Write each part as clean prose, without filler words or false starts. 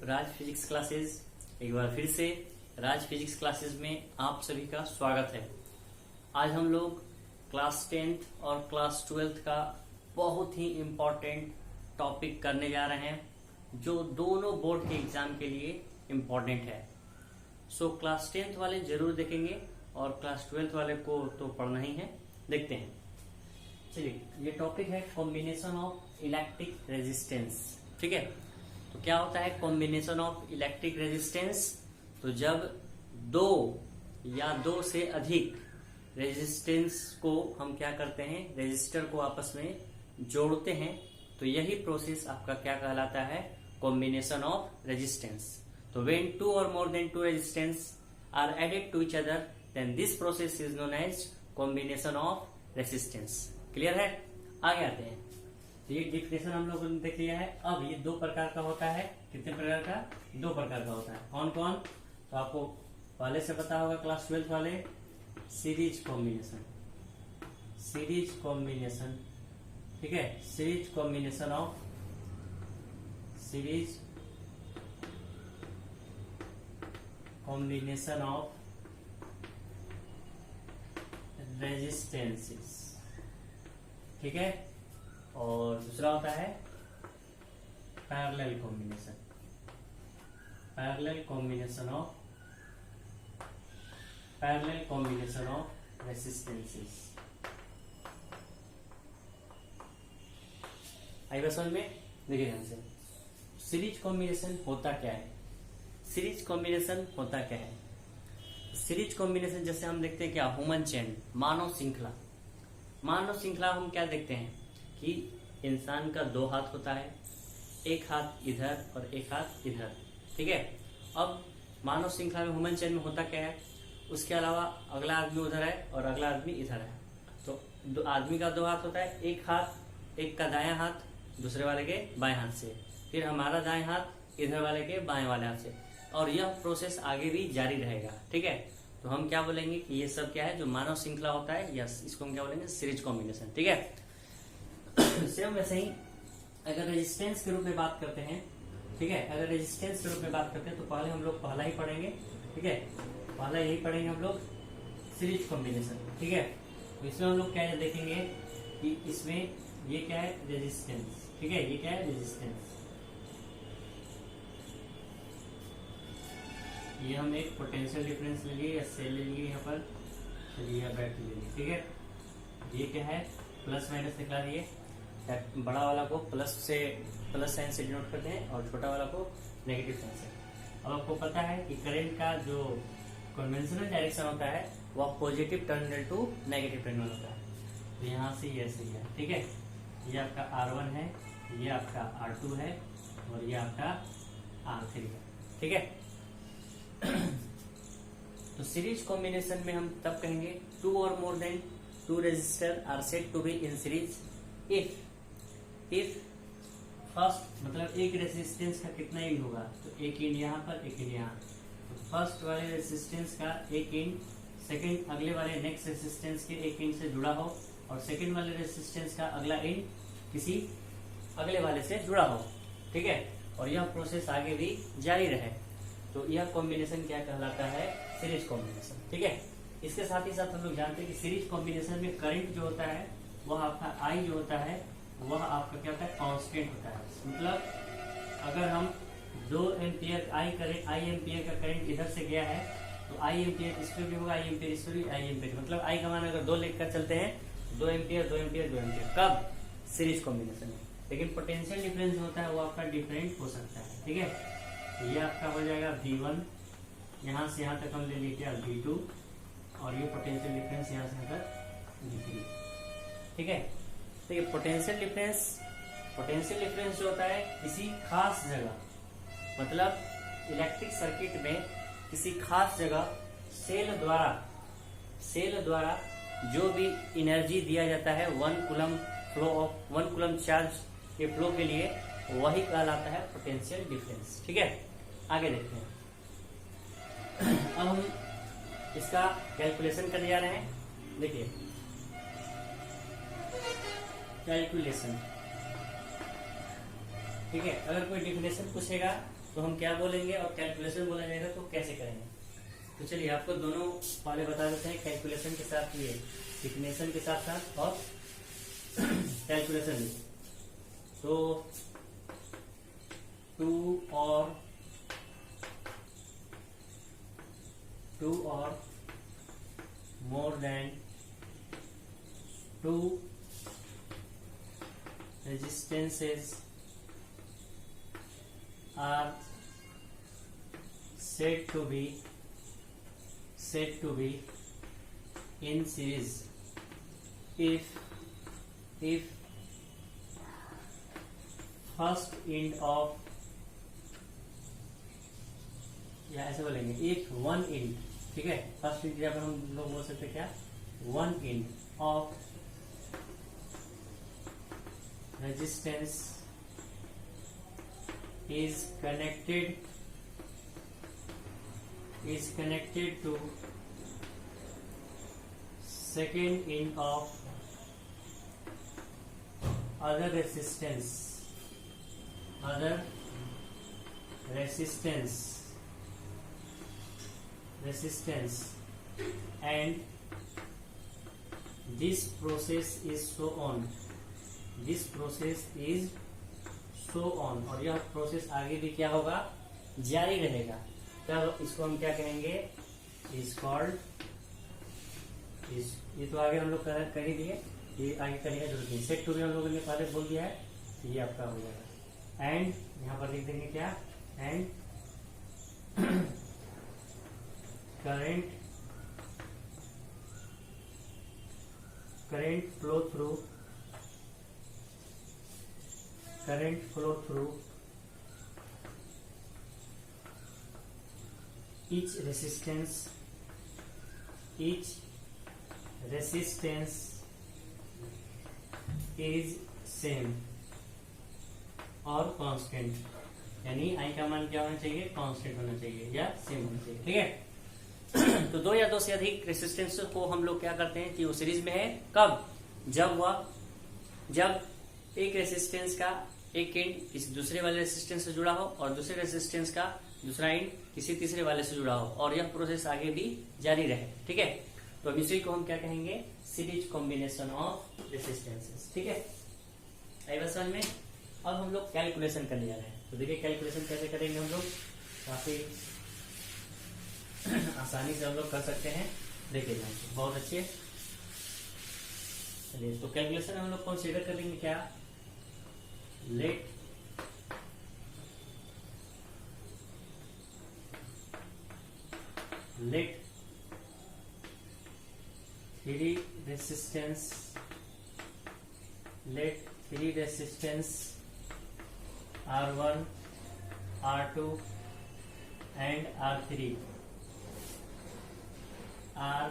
राज physics classes. एक बार फिर से राज फिजिक्स क्लासेस में आप सभी का स्वागत है। आज हम लोग क्लास 10th और क्लास 12th का बहुत ही इम्पोर्टेंट टॉपिक करने जा रहे हैं, जो दोनों बोर्ड के एग्जाम के लिए इम्पोर्टेंट है। सो क्लास 10th वाले जरूर देखेंगे और क्लास 12th वाले को तो पढ़ना ही है। देखते हैं, चलिए। ये टॉपिक है कॉम्बिनेशन ऑफ इलेक्ट्रिक रेजिस्टेंस। ठीक है, तो क्या होता है कॉम्बिनेशन ऑफ इलेक्ट्रिक रेजिस्टेंस? तो जब दो या दो से अधिक रेजिस्टेंस को हम क्या करते हैं, रेजिस्टर को आपस में जोड़ते हैं, तो यही प्रोसेस आपका क्या कहलाता है, कॉम्बिनेशन ऑफ रेजिस्टेंस। तो व्हेन टू और more than two resistance are added to each other, then this process is known as combination of resistance. Clear है? आगे आते हैं। तो ये डिफिनेशन हम लोगों ने देख लिया है। अब ये दो प्रकार का होता है। कितने प्रकार का? दो प्रकार का होता है। कौन कौन? तो आपको पहले से पता होगा, क्लास 12th वाले, सीरीज कॉम्बिनेशन। सीरीज कॉम्बिनेशन, ठीक है, सीरीज कॉम्बिनेशन ऑफ रेजिस्टेंसेस। ठीक है, और दूसरा होता है parallel combination. Parallel combination of resistances. आई बात समझ में? देखिए ध्यान से, सीरीज कॉम्बिनेशन होता क्या है? सीरीज कॉम्बिनेशन होता क्या है? सीरीज कॉम्बिनेशन जैसे हम देखते हैं क्या, ह्यूमन चेन, मानव श्रृंखला। मानव श्रृंखला हम क्या देखते हैं कि इंसान का दो हाथ होता है, एक हाथ इधर और एक हाथ इधर। ठीक है, अब मानव श्रृंखला में ह्यूमन चेन में होता क्या है, उसके अलावा अगला आदमी उधर है और अगला आदमी इधर है। तो आदमी का दो हाथ होता है, एक हाथ, एक का दायां हाथ दूसरे वाले के बाएं हाथ से, फिर हमारा दाएं हाथ इधर वाले के बाएं वाले हाथ से, और यह प्रोसेस आगे भी जारी रहेगा। ठीक है, तो हम क्या बोलेंगे कि ये सब क्या है, जो मानव श्रृंखला होता है, यस, इसको हम क्या बोलेंगे, सीरीज कॉम्बिनेशन। ठीक है, सेम वैसे ही अगर रेजिस्टेंस के रूप में बात करते हैं, ठीक है, अगर रेजिस्टेंस के रूप में बात करते हैं तो पहले हम लोग पहला ही पढ़ेंगे। ठीक है, पहला यही पढ़ेंगे हम लोग, सीरीज कॉम्बिनेशन। ठीक है, तो इसमें हम लोग क्या देखेंगे कि इसमें ये क्या है, रेजिस्टेंस। ठीक है, ये क्या है, रेजिस्टेंस। ये हम एक पोटेंशियल डिफरेंस ले लिए या सेल ले लिए यहाँ पर, चलिए या बैटरी ले लिए। ठीक है, ये क्या है, प्लस माइनस दिखला दिए। बड़ा वाला को प्लस साइन से डिनोट करते हैं और छोटा वाला को नेगेटिव साइन से। अब आपको पता है कि करंट का जो कन्वेंशनल डायरेक्शन होता है वह positive terminal to negative terminal होता है। तो यहाँ से ये ऐसे ही है। ठीक है, ये आपका R1 है, ये आपका R2 है और ये आपका R3 है। ठीक है, तो सीरीज कॉम्बिनेशन में हम तब कहेंगे टू और more than two resistor are said to be in series if first, मतलब एक रेजिस्टेंस का कितना इंड होगा, तो एक इंड यहाँ पर, एक इंड यहाँ। तो फर्स्ट वाले रेजिस्टेंस का एक इंड सेकंड अगले वाले नेक्स्ट रेजिस्टेंस के एक इंड से जुड़ा हो, और सेकंड वाले रेजिस्टेंस का अगला इंड किसी अगले वाले से जुड़ा हो। ठीक है, और यह प्रोसेस आगे भी जारी रहे, तो यह कॉम्बिनेशन क्या कहलाता है, सीरीज कॉम्बिनेशन। ठीक है, इसके साथ ही साथ हम लोग जानते हैं कि सीरीज कॉम्बिनेशन में करंट जो होता है वह आपका I जो होता है वह आपका क्या होता है, कांस्टेंट होता है। मतलब अगर हम 2 एम्पियर I एम्पियर का करंट इधर से गया है, तो I एम्पियर इस पे भी होगा, I एम्पियर इस पे भी, I एम्पियर, मतलब I का मान अगर 2 लेकर चलते हैं, 2 एम्पियर 2 एम्पियर 2 एम्पियर, कब, सीरीज कॉम्बिनेशन में। लेकिन पोटेंशियल डिफरेंस होता है वो आपका डिफरेंट हो सकता है। ठीक है, तो ये आपका हो जाएगा V1, यहाँ से यहाँ तक हम ले लिए क्या, V2, और ये पोटेंशियल डिफरेंस यहाँ से यहाँ तक V3। ठीक है, तो ये पोटेंशियल डिफरेंस जो होता है किसी खास जगह, मतलब इलेक्ट्रिक सर्किट में किसी खास जगह सेल द्वारा जो भी एनर्जी दिया जाता है 1 कूलम चार्ज के फ्लो के लिए, वही कहलाता है पोटेंशियल डिफरेंस। ठीक है, आगे देखते हैं। अब हम इसका कैलकुलेशन करने जा रहे हैं। देखिए, कैलकुलेशन, ठीक है, अगर कोई डिफिनेशन पूछेगा तो तो हम क्या बोलेंगे और कैलकुलेशन बोला जाएगा तो कैसे करेंगे। तो चलिए आपको दोनों वाले बता देते हैं, कैलकुलेशन के साथ ये डिफिनेशन के साथ साथ और कैलकुलेशन भी। तो 2 और more than 2 resistances are said to be in series if first end of, या ऐसे बोलेंगे if one end, ठीक है, फर्स्ट इंड पर हम लोग बोल सकते क्या, one end of resistance is connected to second end of other resistance and this process is so on, और यह प्रोसेस आगे भी क्या होगा, जारी रहेगा। तब इसको हम क्या कहेंगे, इज कॉल्ड, ये तो आगे हम लोग कर ही दिए, ये आगे करने की जरूरत नहीं। सेट टू भी हम लोगों ने पहले बोल दिया है, तो ये आपका हो जाएगा। एंड यहाँ पर लिख देंगे क्या, and current flow through each resistance is same और कांस्टेंट, यानी आई का मान क्या होना चाहिए, कांस्टेंट होना चाहिए या सेम होना चाहिए, ठीक है। तो दो या दो से अधिक रेसिस्टेंस को हम लोग क्या करते हैं कि वो सीरीज में है, कब, जब एक रेसिस्टेंस का एक एंड किसी दूसरे वाले रेसिस्टेंस से जुड़ा हो और दूसरे रेसिस्टेंस का दूसरा एंड किसी तीसरे वाले से जुड़ा हो और यह प्रोसेस आगे भी जारी रहे, ठीक है। तो इसी को हम क्या कहेंगे, सीरीज कॉम्बिनेशन ऑफ रेसिस्टेंसेस, ठीक है। आई बात समझ में। अब हम लोग कैलकुलेशन करने जा रहे हैं। तो देखिए कैलकुलेशन कैसे करेंगे हम लोग, काफी आसानी से हम लोग कर सकते हैं, देखिए बहुत अच्छे। चलिए तो कैलकुलेशन हम लोग कंसीडर कर लेंगे क्या, late three resistance R1, R2 and R3 are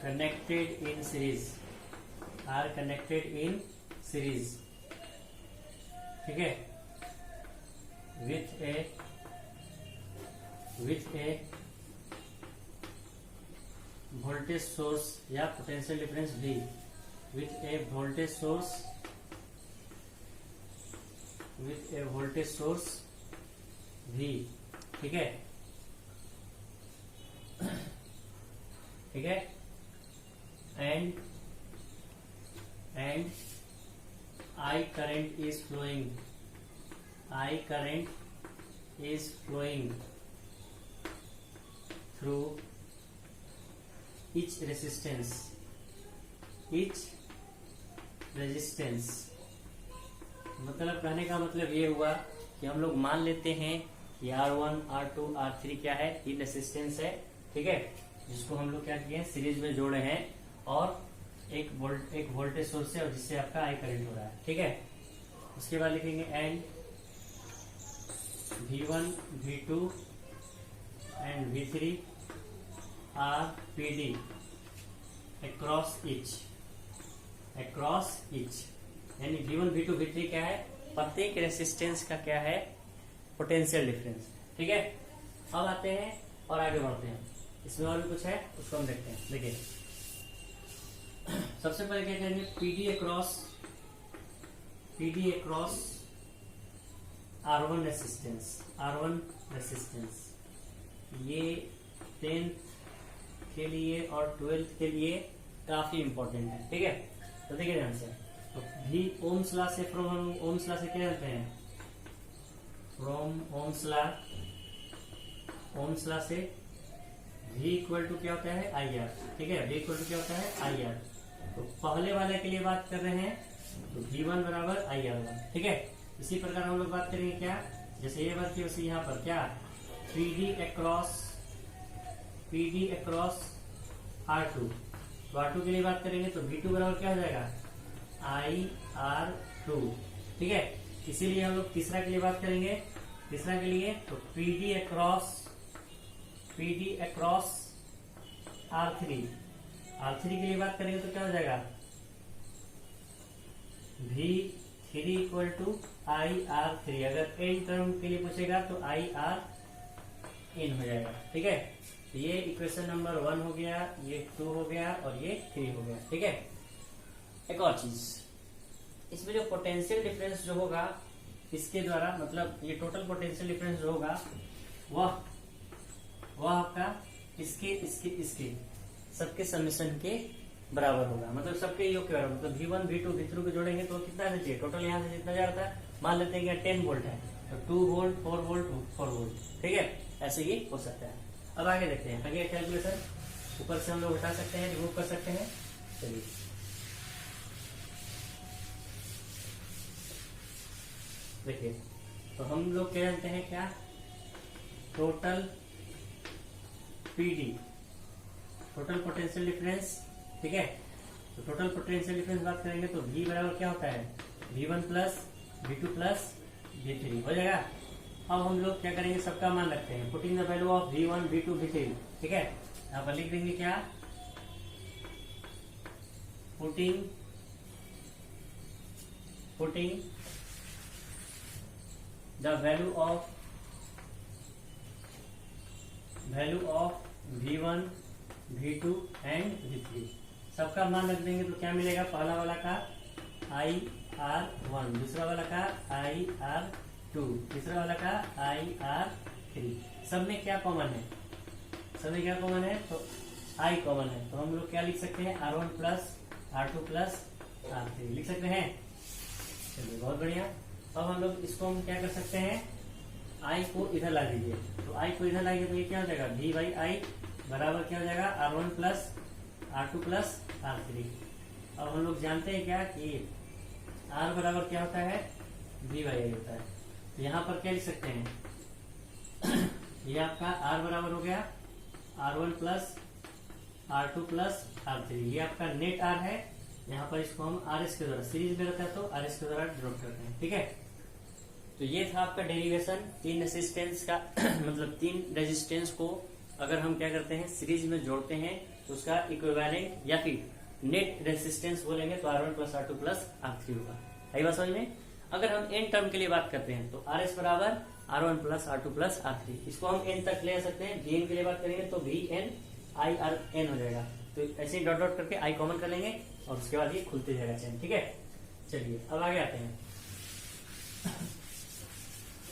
connected in series, ठीक है, with a voltage source या potential difference V, with a voltage source V, ठीक है, and I current is flowing through each resistance, मतलब कहने का मतलब ये हुआ कि हम लोग मान लेते हैं कि R1, R2, R3 क्या है, इन रेसिस्टेंस है, ठीक है, जिसको हम लोग क्या किए हैं, सीरीज में जोड़े हैं और एक वोल्टेज सोर्स है और जिससे आपका आई करंट हो रहा है, ठीक है। उसके बाद लिखेंगे and V1, V2 and V3 are PD across each, यानी V1, V2, V3 क्या है, प्रत्येक रेसिस्टेंस का क्या है, पोटेंशियल डिफरेंस, ठीक है। अब आते हैं और आगे बढ़ते हैं, इसमें और भी कुछ है उसको हम देखते हैं। देखिए सबसे पहले क्या करेंगे, PD across R1 रेसिस्टेंस ये 10th के लिए और 12th के लिए काफी इंपॉर्टेंट है, ठीक है। तो देखिए ध्यान से, तो भी ओम्स लॉ से, फ्रॉम हम ओम्स लॉ से क्या जानते हैं, फ्रॉम ओम्स लॉ से V इक्वल टू क्या होता है आई आर, ठीक है। V इक्वल टू क्या होता है आई आर। तो पहले वाले के लिए बात कर रहे हैं तो V1 बराबर आई आर वन, ठीक है। इसी प्रकार हम लोग बात करेंगे क्या, जैसे ये बात की वैसे यहाँ पर क्या PD अक्रॉस R2। तो R2 के लिए बात करेंगे तो V2 बराबर क्या हो जाएगा IR2, ठीक है। इसीलिए हम लोग तीसरा के लिए बात करेंगे, तीसरा के लिए तो PD अक्रॉस R3 के लिए बात करेंगे तो क्या हो जाएगा V3 इक्वल टू IR3। अगर n टर्म के लिए पूछेगा तो IRN हो जाएगा, ठीक है। तो ये इक्वेशन नंबर 1 हो गया, ये 2 हो गया और ये 3 हो गया, ठीक है। एक और चीज, इसमें जो पोटेंशियल डिफरेंस जो होगा इसके द्वारा, मतलब ये टोटल पोटेंशियल डिफरेंस जो होगा वह आपका इसके सबके समेशन के बराबर होगा, मतलब सबके योग के बराबर। मतलब V1 V2 V3 को जोड़ेंगे तो कितना आना चाहिए, टोटल यहाँ से जितना जा रहा था, मान लेते हैं कि 10 वोल्ट है तो 2 वोल्ट 4 वोल्ट 4 वोल्ट, ठीक है। ऐसे ही हो सकता है। अब आगे देखते हैं, आगे कैलकुलेशन ऊपर से हम लोग उठा सकते हैं, रिमूव कर सकते हैं। चलिए देखिए, तो हम लोग क्या जानते हैं, क्या total PD, total potential difference, ठीक है। तो टोटल पोटेंशियल डिफरेंस बात करेंगे तो V बराबर क्या होता है V1 plus V2 plus V3 हो जाएगा। अब हम लोग क्या करेंगे, सबका मान रखते हैं, putting the value of V1 V2 V3, ठीक है। यहाँ पर लिख देंगे क्या, putting the value of V1 V2 and V3, सबका मान रख देंगे तो क्या मिलेगा, पहला वाला का IR1, दूसरा वाला का IR2, तीसरा वाला का IR3। सब में क्या कॉमन है, तो I कॉमन है। तो हम लोग क्या लिख सकते हैं, R1 plus R2 plus R3 लिख सकते हैं। चलिए बहुत बढ़िया। अब हम लोग इसको हम क्या कर सकते हैं, I को इधर ला दीजिए, तो I को इधर लाएंगे तो ये क्या हो जाएगा V बाई I बराबर क्या हो जाएगा R1 plus R2 plus R3। अब हम लोग जानते हैं क्या कि R बराबर क्या होता है V बाई I होता है। तो यहाँ पर क्या लिख सकते हैं ये आपका R बराबर हो गया R1 plus R2 plus R3, ये आपका नेट R है। यहाँ पर इसको हम RS के द्वारा, सीरीज में रहता है तो RS के द्वारा ड्रॉप करते हैं, ठीक है। तो ये था आपका डेरिवेशन 3 रेसिस्टेंस का मतलब 3 रेजिस्टेंस को अगर हम क्या करते हैं सीरीज में जोड़ते हैं तो उसका इक्विवेलेंट या फिर नेट रेसिस्टेंस बोलेंगे तो R1 plus R2 plus R3 होगा। आई बात समझ में। अगर हम n टर्म के लिए बात करते हैं तो RS बराबर R1 plus R2 plus R3, इसको हम n तक ले सकते हैं। Vn के लिए बात करेंगे तो Vn IRN हो जाएगा। तो ऐसे डॉट डॉट करके I कॉमन कर लेंगे और उसके बाद ये खुलते जाएगा चैन, ठीक है। चलिए अब आगे आते हैं।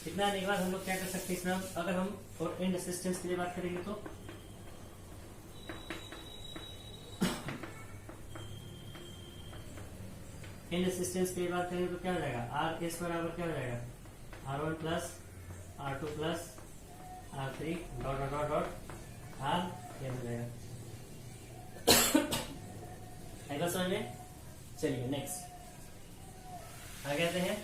इतना आने के बाद हम लोग क्या कर सकते हैं, इसमें अगर हम और एंड रेसिस्टेंस के लिए बात करेंगे तो एंड रेसिस्टेंस के लिए बात करेंगे तो क्या हो जाएगा, RS बराबर क्या हो जाएगा R1 plus R2 plus R3 dot dot dot dot RN हो जाएगा। आएगा समझ में। चलिए नेक्स्ट आगे आते हैं।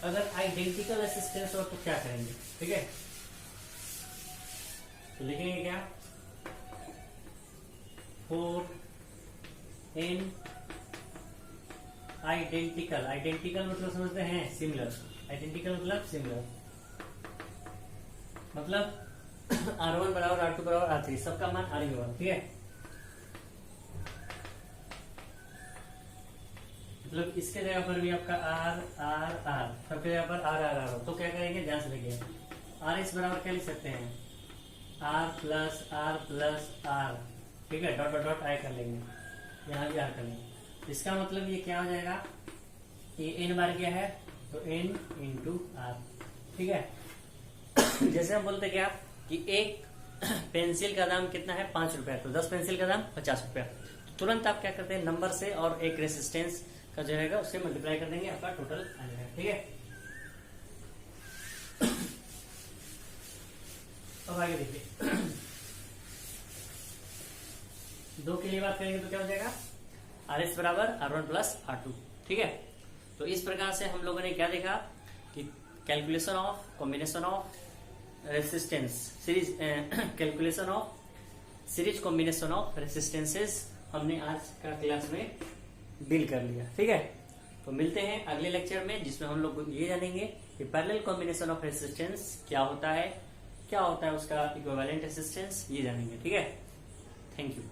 अगर आइडेंटिकल रेसिस्टेंस हो तो क्या करेंगे, ठीक है। तो लिखेंगे क्या 4n आइडेंटिकल मतलब समझते हैं सिमिलर, आइडेंटिकल मतलब सिमिलर, मतलब R1 बराबर R2 बराबर R3, सबका मान R ही होगा, ठीक है। मतलब इसके जगह पर भी आपका R सबके जगह पर R हो तो क्या करेंगे, ध्यान से देखिए। RS बराबर क्या लिख सकते हैं R प्लस R, ठीक है। डॉट डॉट डॉट I कर लेंगे, यहाँ भी R कर लेंगे। इसका मतलब ये क्या हो जाएगा, ये n बार क्या है तो N इंटू R, ठीक है। जैसे हम बोलते क्या कि एक पेंसिल का दाम कितना है 5 रुपया, तो 10 पेंसिल का दाम 50 रुपया। तो तुरंत आप क्या करते हैं, नंबर से और एक रेसिस्टेंस का जो रहेगा उससे मल्टीप्लाई कर देंगे, आपका टोटल आ जाएगा, ठीक है। अब आगे देखिए, 2 के लिए बात करेंगे तो क्या हो जाएगा, RS बराबर R1 प्लस R2, ठीक है। तो इस प्रकार से हम लोगों ने क्या देखा कि calculation of combination of resistance series, calculation of series combination of resistances हमने आज का क्लास में डील कर लिया, ठीक है। तो मिलते हैं अगले लेक्चर में, जिसमें हम लोग ये जानेंगे कि पैरेलल कॉम्बिनेशन ऑफ रेसिस्टेंस क्या होता है, क्या होता है उसका इक्विवेलेंट रेसिस्टेंस, ये जानेंगे, ठीक है। Thank you.